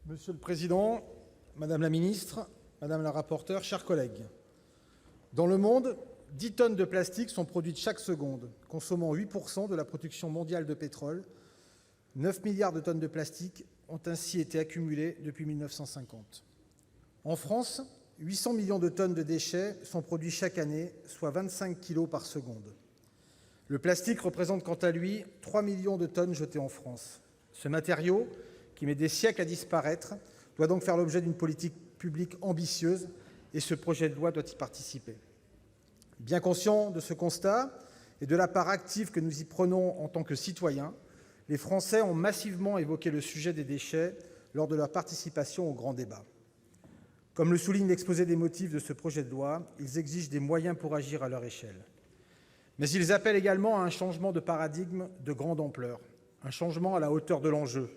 Monsieur le Président, Madame la Ministre, Madame la rapporteure, chers collègues, dans le monde, 10 tonnes de plastique sont produites chaque seconde, consommant 8% de la production mondiale de pétrole. 9 milliards de tonnes de plastique ont ainsi été accumulées depuis 1950. En France, 800 millions de tonnes de déchets sont produits chaque année, soit 25 kilos par seconde. Le plastique représente quant à lui 3 millions de tonnes jetées en France. Ce matériau, qui met des siècles à disparaître, doit donc faire l'objet d'une politique publique ambitieuse et ce projet de loi doit y participer. Bien conscients de ce constat et de la part active que nous y prenons en tant que citoyens, les Français ont massivement évoqué le sujet des déchets lors de leur participation au grand débat. Comme le souligne l'exposé des motifs de ce projet de loi, ils exigent des moyens pour agir à leur échelle. Mais ils appellent également à un changement de paradigme de grande ampleur, un changement à la hauteur de l'enjeu.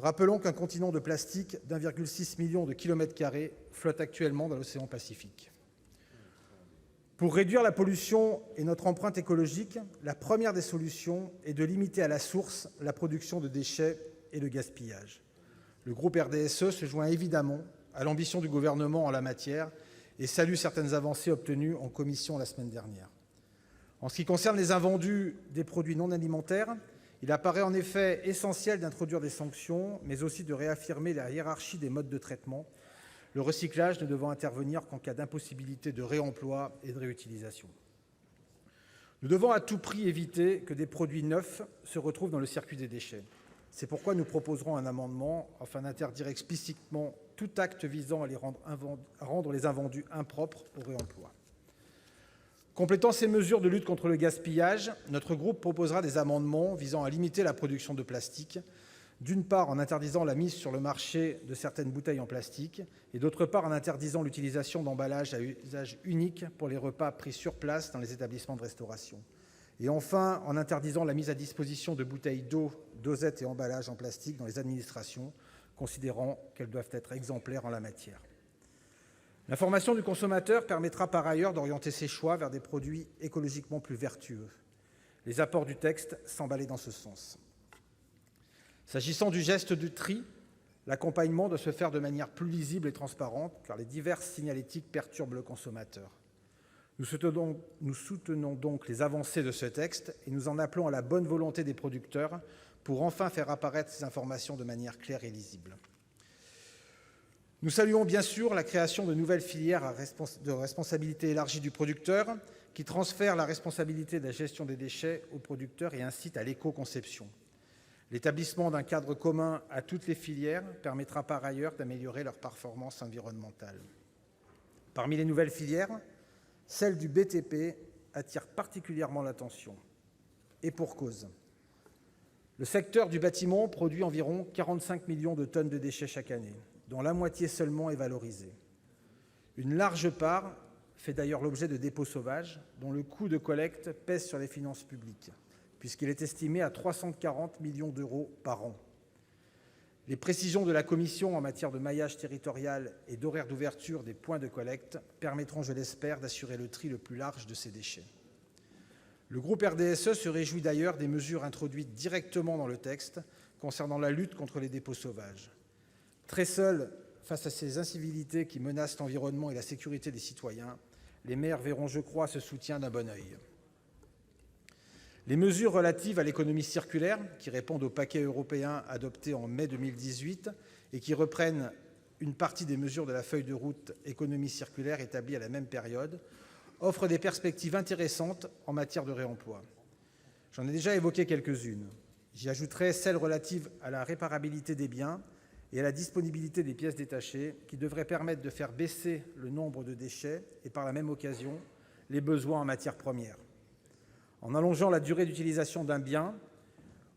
Rappelons qu'un continent de plastique d'1,6 million de kilomètres carrés flotte actuellement dans l'océan Pacifique. Pour réduire la pollution et notre empreinte écologique, la première des solutions est de limiter à la source la production de déchets et le gaspillage. Le groupe RDSE se joint évidemment à l'ambition du Gouvernement en la matière et salue certaines avancées obtenues en commission la semaine dernière. En ce qui concerne les invendus des produits non alimentaires, il apparaît en effet essentiel d'introduire des sanctions, mais aussi de réaffirmer la hiérarchie des modes de traitement, le recyclage ne devant intervenir qu'en cas d'impossibilité de réemploi et de réutilisation. Nous devons à tout prix éviter que des produits neufs se retrouvent dans le circuit des déchets. C'est pourquoi nous proposerons un amendement afin d'interdire explicitement tout acte visant à rendre les invendus impropres au réemploi. Complétant ces mesures de lutte contre le gaspillage, notre groupe proposera des amendements visant à limiter la production de plastique, d'une part en interdisant la mise sur le marché de certaines bouteilles en plastique et d'autre part en interdisant l'utilisation d'emballages à usage unique pour les repas pris sur place dans les établissements de restauration. Et enfin, en interdisant la mise à disposition de bouteilles d'eau, dosettes et emballages en plastique dans les administrations, considérant qu'elles doivent être exemplaires en la matière. L'information du consommateur permettra par ailleurs d'orienter ses choix vers des produits écologiquement plus vertueux. Les apports du texte semblent aller dans ce sens. S'agissant du geste du tri, l'accompagnement doit se faire de manière plus lisible et transparente, car les diverses signalétiques perturbent le consommateur. Nous soutenons donc les avancées de ce texte et nous en appelons à la bonne volonté des producteurs pour enfin faire apparaître ces informations de manière claire et lisible. Nous saluons bien sûr la création de nouvelles filières de responsabilité élargie du producteur qui transfèrent la responsabilité de la gestion des déchets aux producteurs et incitent à l'éco-conception. L'établissement d'un cadre commun à toutes les filières permettra par ailleurs d'améliorer leur performance environnementale. Parmi les nouvelles filières, celle du BTP attire particulièrement l'attention. Et pour cause. Le secteur du bâtiment produit environ 45 millions de tonnes de déchets chaque année, dont la moitié seulement est valorisée. Une large part fait d'ailleurs l'objet de dépôts sauvages, dont le coût de collecte pèse sur les finances publiques, puisqu'il est estimé à 340 millions d'euros par an. Les précisions de la Commission en matière de maillage territorial et d'horaire d'ouverture des points de collecte permettront, je l'espère, d'assurer le tri le plus large de ces déchets. Le groupe RDSE se réjouit d'ailleurs des mesures introduites directement dans le texte concernant la lutte contre les dépôts sauvages. Très seuls face à ces incivilités qui menacent l'environnement et la sécurité des citoyens, les maires verront, je crois, ce soutien d'un bon œil. Les mesures relatives à l'économie circulaire, qui répondent au paquet européen adopté en mai 2018 et qui reprennent une partie des mesures de la feuille de route économie circulaire établie à la même période, offrent des perspectives intéressantes en matière de réemploi. J'en ai déjà évoqué quelques-unes. J'y ajouterai celle relative à la réparabilité des biens et à la disponibilité des pièces détachées, qui devraient permettre de faire baisser le nombre de déchets et, par la même occasion, les besoins en matières premières. En allongeant la durée d'utilisation d'un bien,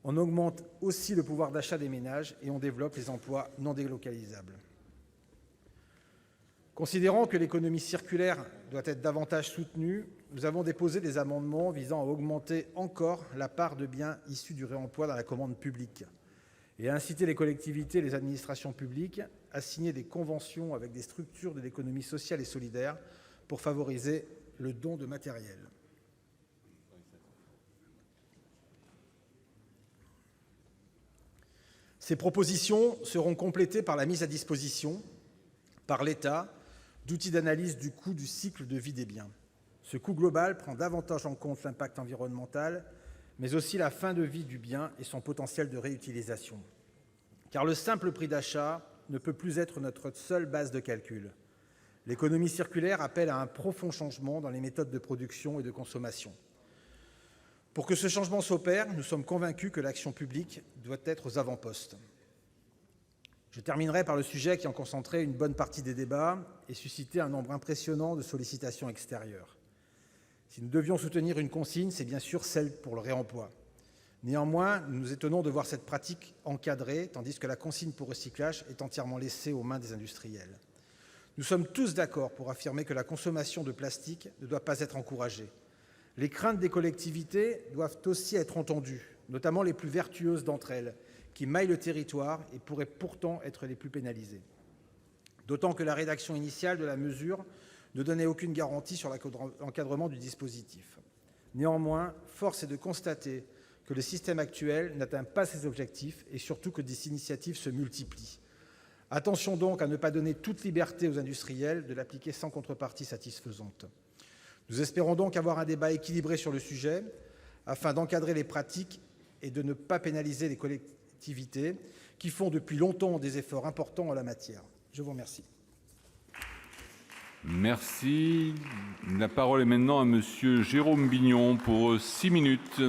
on augmente aussi le pouvoir d'achat des ménages et on développe les emplois non délocalisables. Considérant que l'économie circulaire doit être davantage soutenue, nous avons déposé des amendements visant à augmenter encore la part de biens issus du réemploi dans la commande publique et à inciter les collectivités et les administrations publiques à signer des conventions avec des structures de l'économie sociale et solidaire pour favoriser le don de matériel. Ces propositions seront complétées par la mise à disposition, par l'État, d'outils d'analyse du coût du cycle de vie des biens. Ce coût global prend davantage en compte l'impact environnemental, mais aussi la fin de vie du bien et son potentiel de réutilisation. Car le simple prix d'achat ne peut plus être notre seule base de calcul. L'économie circulaire appelle à un profond changement dans les méthodes de production et de consommation. Pour que ce changement s'opère, nous sommes convaincus que l'action publique doit être aux avant-postes. Je terminerai par le sujet qui en concentrait une bonne partie des débats et suscitait un nombre impressionnant de sollicitations extérieures. Si nous devions soutenir une consigne, c'est bien sûr celle pour le réemploi. Néanmoins, nous nous étonnons de voir cette pratique encadrée, tandis que la consigne pour recyclage est entièrement laissée aux mains des industriels. Nous sommes tous d'accord pour affirmer que la consommation de plastique ne doit pas être encouragée. Les craintes des collectivités doivent aussi être entendues, notamment les plus vertueuses d'entre elles, qui maillent le territoire et pourraient pourtant être les plus pénalisées. D'autant que la rédaction initiale de la mesure ne donnait aucune garantie sur l'encadrement du dispositif. Néanmoins, force est de constater que le système actuel n'atteint pas ses objectifs et surtout que des initiatives se multiplient. Attention donc à ne pas donner toute liberté aux industriels de l'appliquer sans contrepartie satisfaisante. Nous espérons donc avoir un débat équilibré sur le sujet afin d'encadrer les pratiques et de ne pas pénaliser les collectivités qui font depuis longtemps des efforts importants en la matière. Je vous remercie. Merci. La parole est maintenant à Monsieur Jérôme Bignon pour 6 minutes.